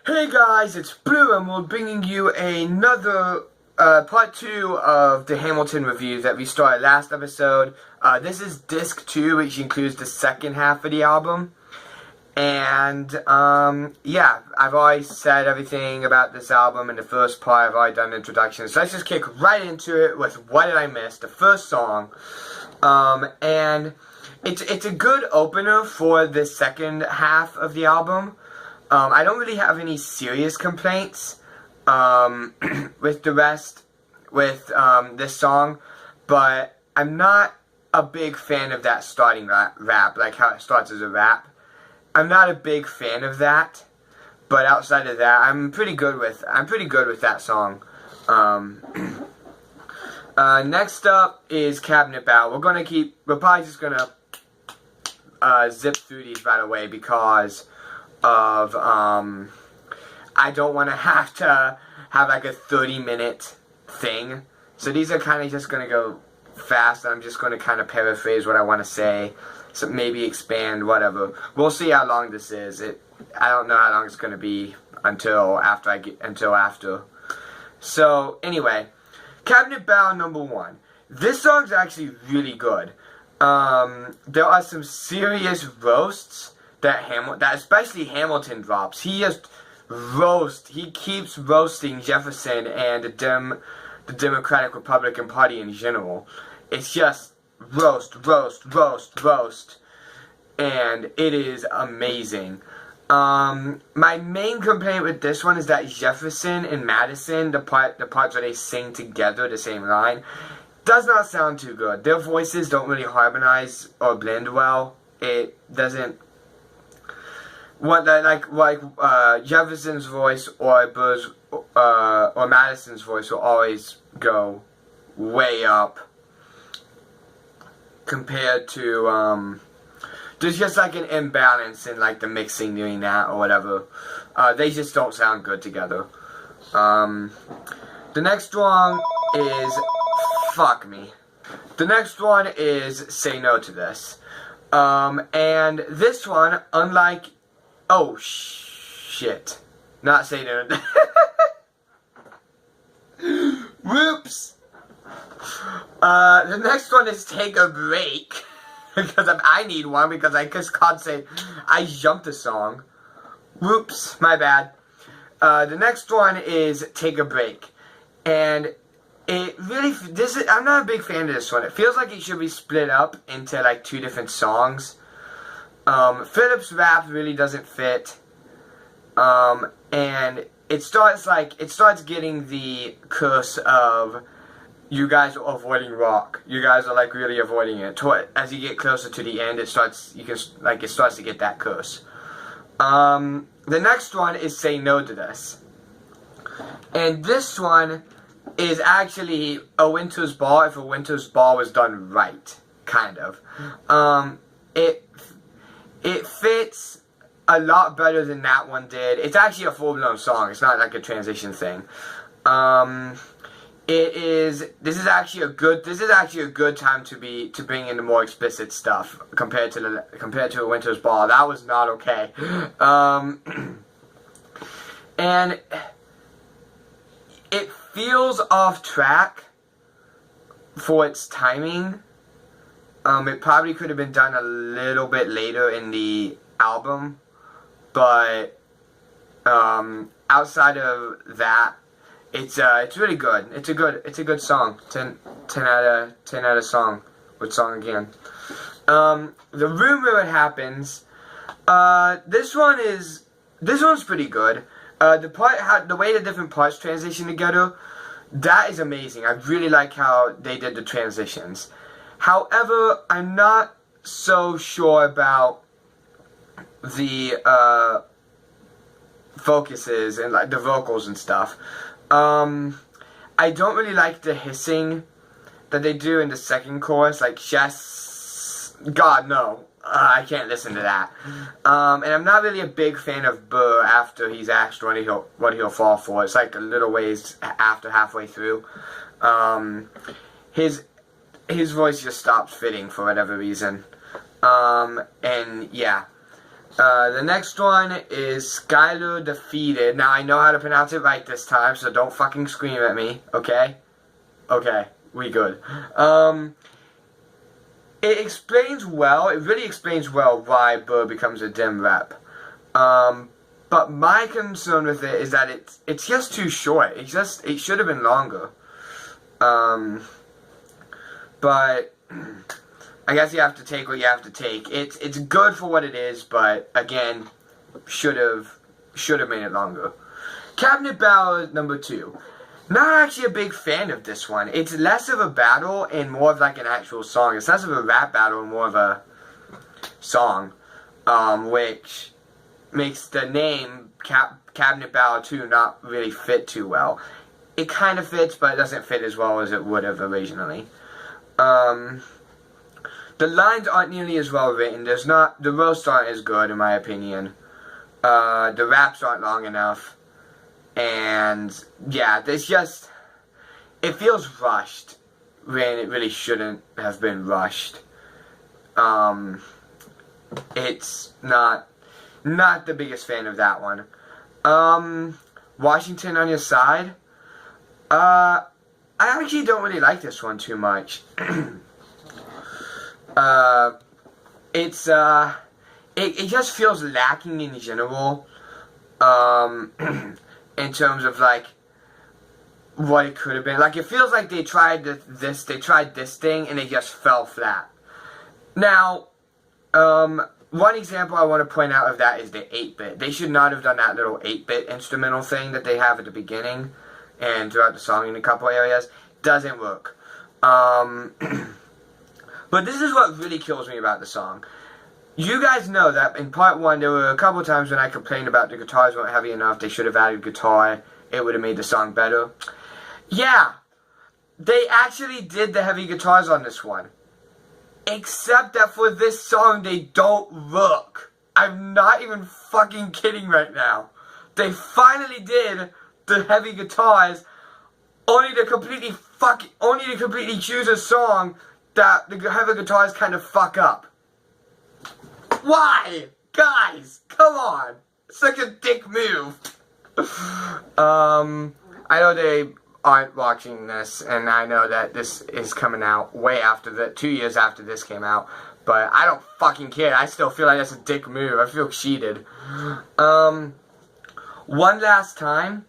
Hey guys, it's Blue and we're bringing you another part 2 of the Hamilton review that we started last episode. This is disc 2, which includes the second half of the album. And yeah, I've already said everything about this album in the first part. I've already done the introduction. So let's just kick right into it with What Did I Miss, the first song. And it's a good opener for the second half of the album. I don't really have any serious complaints with the rest, with this song, but I'm not a big fan of that starting rap, like how it starts as a rap. I'm not a big fan of that, but outside of that, I'm pretty good with that song. Next up is Cabinet Battle. We're probably just gonna zip through these right away because of I don't want to have like a 30-minute thing. So these are kind of just going to go fast. I'm just going to kind of paraphrase what I want to say. So maybe expand, whatever. We'll see how long this is. I don't know how long it's going to be until after. So anyway, Cabinet Battle number 1. This song's actually really good. There are some serious roasts that especially Hamilton drops. He keeps roasting Jefferson and the Democratic Republican Party in general. It's just roast, and it is amazing. My main complaint with this one is that Jefferson and Madison, the parts where they sing together the same line, does not sound too good. Their voices don't really harmonize or blend well. It doesn't. Jefferson's voice or Burr's or Madison's voice will always go way up compared to there's just like an imbalance in like the mixing doing that or whatever. They just don't sound good together. The next one is Fuck Me. The next one is Say No to This. And this one, unlike oh, shit. Not Say No. Whoops. The next one is Take a Break. Because I need one because I just can't say I jumped a song. Whoops, my bad. The next one is Take a Break. And it really, I'm not a big fan of this one. It feels like it should be split up into like 2 different songs. Philip's rap really doesn't fit, and it starts getting the curse of you guys are avoiding rock. You guys are like really avoiding it. As you get closer to the end, it starts to get that curse. The next one is Say No to This, and this one is actually a Winter's Ball if a Winter's Ball was done right, kind of. It fits a lot better than that one did. It's actually a full-blown song. It's not like a transition thing. This is actually a good time to bring in the more explicit stuff compared to a Winter's Ball. That was not okay. And it feels off track for its timing. It probably could have been done a little bit later in the album, but outside of that, it's really good. It's a good song. 10 out of song. Good song again. The Room Where It Happens. This one's pretty good. The way the different parts transition together, that is amazing. I really like how they did the transitions. However, I'm not so sure about the focuses and like the vocals and stuff. I don't really like the hissing that they do in the second chorus, like yes, God no, I can't listen to that. And I'm not really a big fan of Burr after he's asked what he'll fall for. It's like a little ways after halfway through. His voice just stops fitting for whatever reason. And yeah. The next one is Skylar Defeated. Now, I know how to pronounce it right this time, so don't fucking scream at me, okay? Okay, we good. It explains well, it really explains well why Burr becomes a dim rep. But my concern with it is that it's just too short. It should have been longer. But I guess you have to take what you have to take. It's good for what it is, but again, should have made it longer. Cabinet Battle number 2. Not actually a big fan of this one. It's less of a battle and more of like an actual song. It's less of a rap battle and more of a song, which makes the name Cabinet Battle 2 not really fit too well. It kind of fits, but it doesn't fit as well as it would have originally. The lines aren't nearly as well written. The roasts aren't as good, in my opinion. The raps aren't long enough. And, yeah, it feels rushed when it really shouldn't have been rushed. It's not the biggest fan of that one. Washington on Your Side. I actually don't really like this one too much. It just feels lacking in general. In terms of like what it could have been. Like, it feels like they tried this thing and it just fell flat. Now, one example I want to point out of that is the 8-bit. They should not have done that little 8-bit instrumental thing that they have at the beginning and throughout the song in a couple areas. Doesn't work. But this is what really kills me about the song. You guys know that in part 1, there were a couple times when I complained about the guitars weren't heavy enough. They should have added guitar. It would have made the song better. Yeah, they actually did the heavy guitars on this one. Except that for this song, they don't work. I'm not even fucking kidding right now. They finally did the heavy guitars, only to completely choose a song that the heavy guitars kind of fuck up. Why? Guys, come on. Such a dick move. I know they aren't watching this, and I know that this is coming out way after 2 years after this came out, but I don't fucking care. I still feel like that's a dick move. I feel cheated. One Last Time.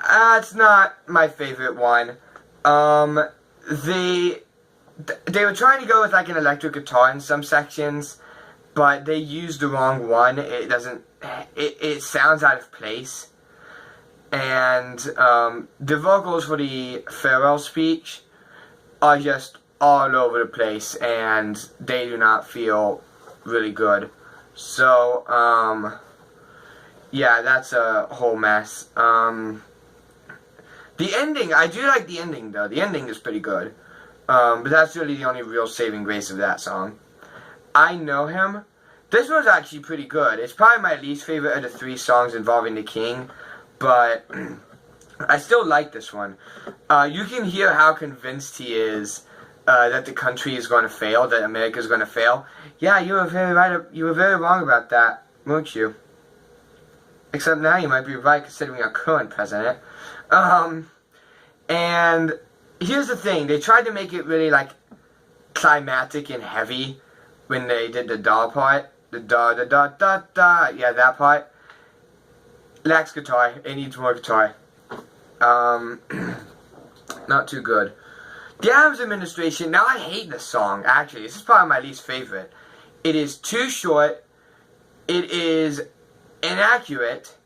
It's not my favorite one. They were trying to go with like an electric guitar in some sections, but they used the wrong one. It sounds out of place. And the vocals for the farewell speech are just all over the place, and they do not feel really good. So, yeah, that's a whole mess. The ending, I do like the ending though. The ending is pretty good. But that's really the only real saving grace of that song. I Know Him. This one's actually pretty good. It's probably my least favorite of the 3 songs involving the king, but I still like this one. You can hear how convinced he is that the country is going to fail, that America is going to fail. Yeah, you were very right. You were very wrong about that, weren't you? Except now you might be right, considering our current president. And here's the thing. They tried to make it really, like, climactic and heavy when they did the da part. The da. Yeah, that part. Lacks guitar. It needs more guitar. Not too good. The Adams Administration. Now, I hate this song, actually. This is probably my least favorite. It is too short. It is inaccurate.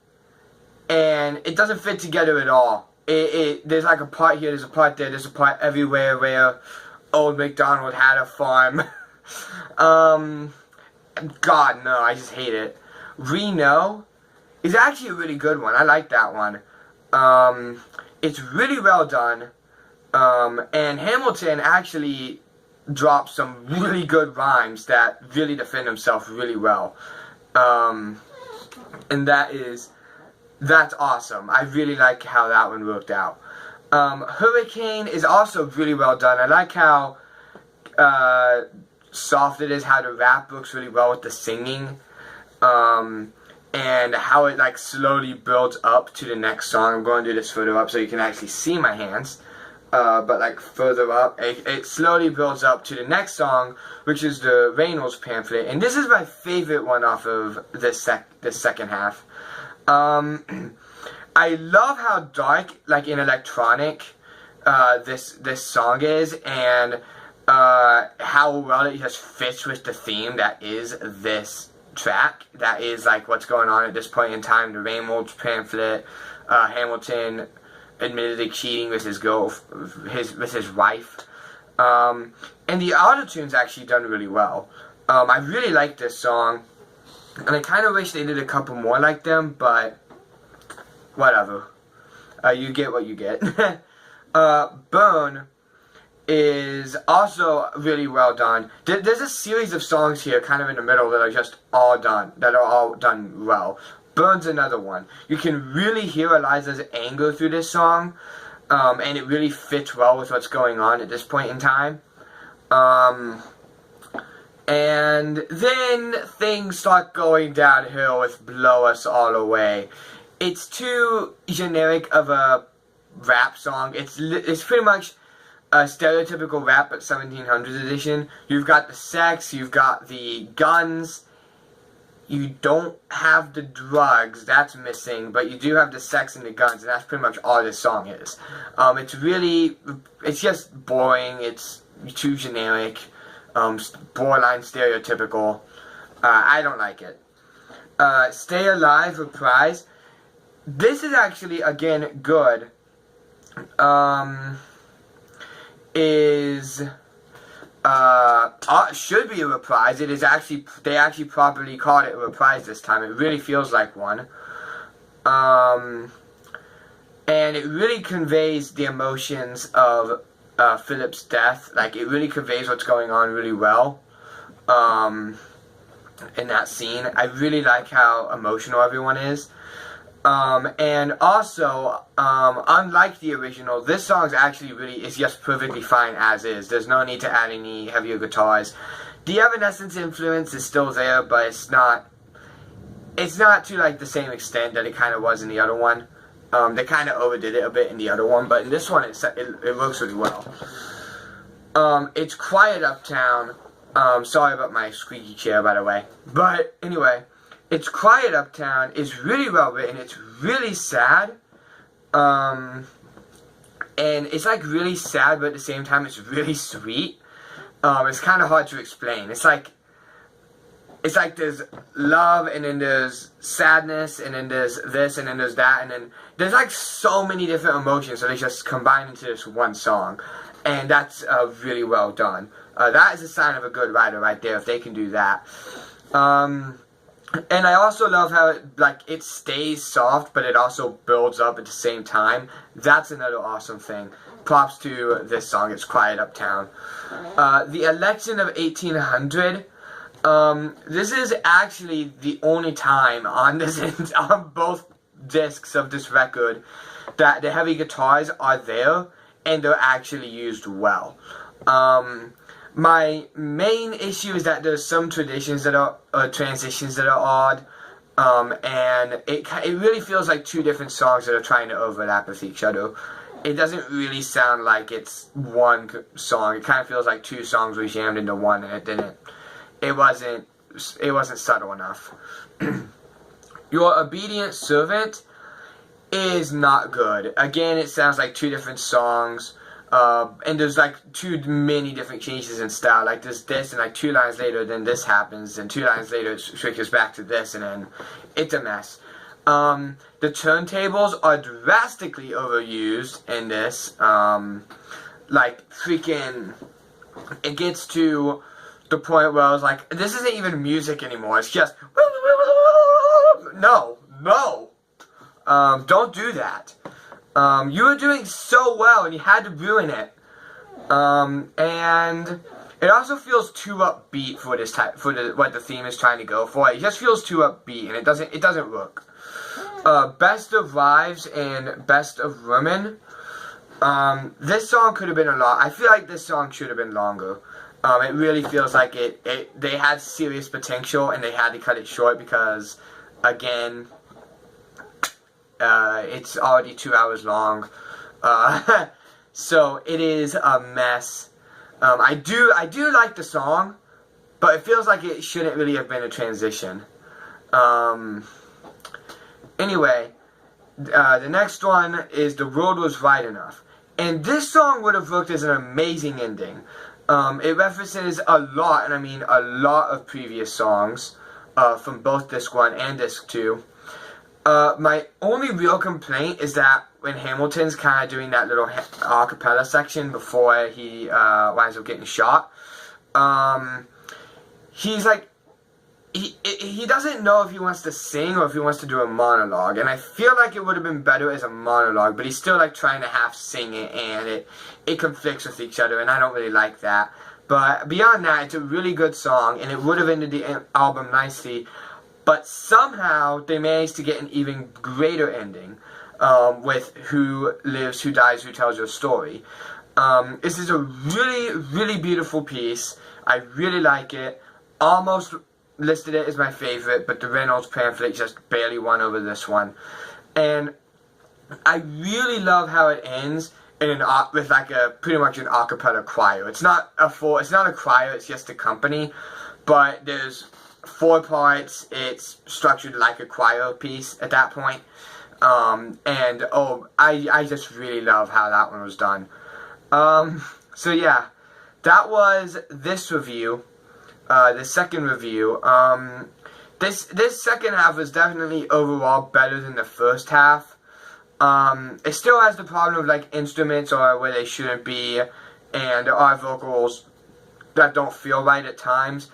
And it doesn't fit together at all. There's like a part here, there's a part there, there's a part everywhere where Old MacDonald had a farm. God, no, I just hate it. Reno is actually a really good one. I like that one. It's really well done. And Hamilton actually dropped some really good rhymes that really defend himself really well. And that's awesome. I really like how that one worked out. Hurricane is also really well done. I like how soft it is, how the rap works really well with the singing. and how it like slowly builds up to the next song. I'm going to do this further up so you can actually see my hands. But like further up, it slowly builds up to the next song, which is the Reynolds pamphlet, and this is my favorite one off of this second half. I love how dark, like in electronic, this song is, and how well it just fits with the theme that is this track. That is like what's going on at this point in time. The Reynolds pamphlet, Hamilton admittedly cheating with his wife, and the auto-tune's actually done really well. I really like this song, and I kind of wish they did a couple more like them, but whatever. You get what you get. Burn is also really well done. There's a series of songs here kind of in the middle that are just all done, well. Burn's another one. You can really hear Eliza's anger through this song, and it really fits well with what's going on at this point in time. And then things start going downhill with Blow Us All Away. It's too generic of a rap song. It's pretty much a stereotypical rap but 1700s edition. You've got the sex, you've got the guns. You don't have the drugs, that's missing, but you do have the sex and the guns, and that's pretty much all this song is. It's just boring, it's too generic, borderline stereotypical. I don't like it. Stay Alive Reprise. This is actually, again, good. Should be a reprise. It is actually, they actually properly called it a reprise this time. It really feels like one. And it really conveys the emotions of Philip's death. Like, it really conveys what's going on really well in that scene. I really like how emotional everyone is. And also, unlike the original, this song is just perfectly fine as is. There's no need to add any heavier guitars. The Evanescence influence is still there, but it's not to like the same extent that it kind of was in the other one. They kind of overdid it a bit in the other one, but in this one it works really well. It's Quiet Uptown. Sorry about my squeaky chair, by the way. But anyway, It's Quiet Uptown is really well written. It's really sad. And it's like really sad, but at the same time it's really sweet. It's kind of hard to explain. It's like there's love, and then there's sadness, and then there's this, and then there's that, and then there's like so many different emotions that they just combine into this one song. And that's really well done. That is a sign of a good writer right there, if they can do that. And I also love how it stays soft, but it also builds up at the same time. That's another awesome thing. Props to this song, It's Quiet Uptown. The Election of 1800. This is actually the only time on both discs of this record that the heavy guitars are there and they're actually used well. My main issue is that there's some transitions that are odd, and it really feels like two different songs that are trying to overlap with each other. It doesn't really sound like it's one song. It kind of feels like two songs were jammed into one, and it didn't. It wasn't subtle enough. Your Obedient Servant is not good. Again, it sounds like two different songs. And there's like too many different changes in style. Like there's this, and like 2 lines later, then this happens, and 2 lines later it switches back to this, and then it's a mess. The turntables are drastically overused in this. Like freaking, it gets to the point where I was like, this isn't even music anymore. It's just no, don't do that. You were doing so well, and you had to ruin it. And it also feels too upbeat for this what the theme is trying to go for. It just feels too upbeat, and it doesn't work. Best of Wives and Best of Women. This song could have been a lot. I feel like this song should have been longer. It really feels like they had serious potential and they had to cut it short because, again, it's already 2 hours long. So it is a mess. I do like the song, but it feels like it shouldn't really have been a transition. Anyway, the next one is The Road Was Right Enough. And this song would have looked as an amazing ending. It references a lot, and I mean a lot of previous songs from both Disc 1 and Disc 2. My only real complaint is that when Hamilton's kind of doing that little acapella section before he winds up getting shot, he's like, he doesn't know if he wants to sing or if he wants to do a monologue, and I feel like it would have been better as a monologue, but he's still like trying to half sing it, and it conflicts with each other, and I don't really like that. But beyond that, it's a really good song, and it would have ended the album nicely, but somehow they managed to get an even greater ending with Who Lives, Who Dies, Who Tells Your Story. This is a really, really beautiful piece. I really like it. Almost listed it as my favorite, but the Reynolds pamphlet just barely won over this one. And I really love how it ends with like pretty much an a cappella choir. It's not a choir, it's just a company, but there's 4 parts. It's structured like a choir piece at that point. And I just really love how that one was done. So yeah, that was this review. The second review. This second half was definitely overall better than the first half. It still has the problem of like instruments or where they shouldn't be, and there are vocals that don't feel right at times.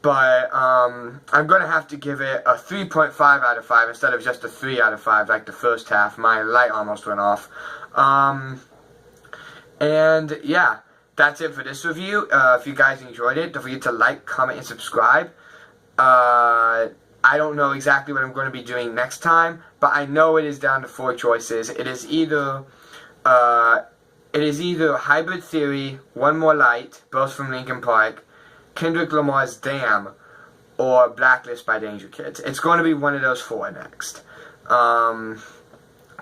But I'm gonna have to give it a 3.5 out of 5 instead of just a 3 out of 5 like the first half. My light almost went off. And yeah, that's it for this review. If you guys enjoyed it, don't forget to like, comment, and subscribe. I don't know exactly what I'm going to be doing next time, but I know it is down to 4 choices. It is either Hybrid Theory, One More Light, both from Linkin Park, Kendrick Lamar's Damn, or Blacklist by Danger Kids. It's going to be one of those 4 next.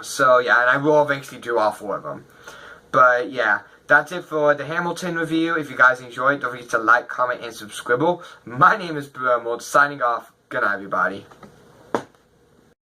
So yeah, and I will eventually do all 4 of them. But yeah, that's it for the Hamilton review. If you guys enjoyed, don't forget to like, comment, and subscribe. My name is Blue Emerald, signing off. Good night, everybody.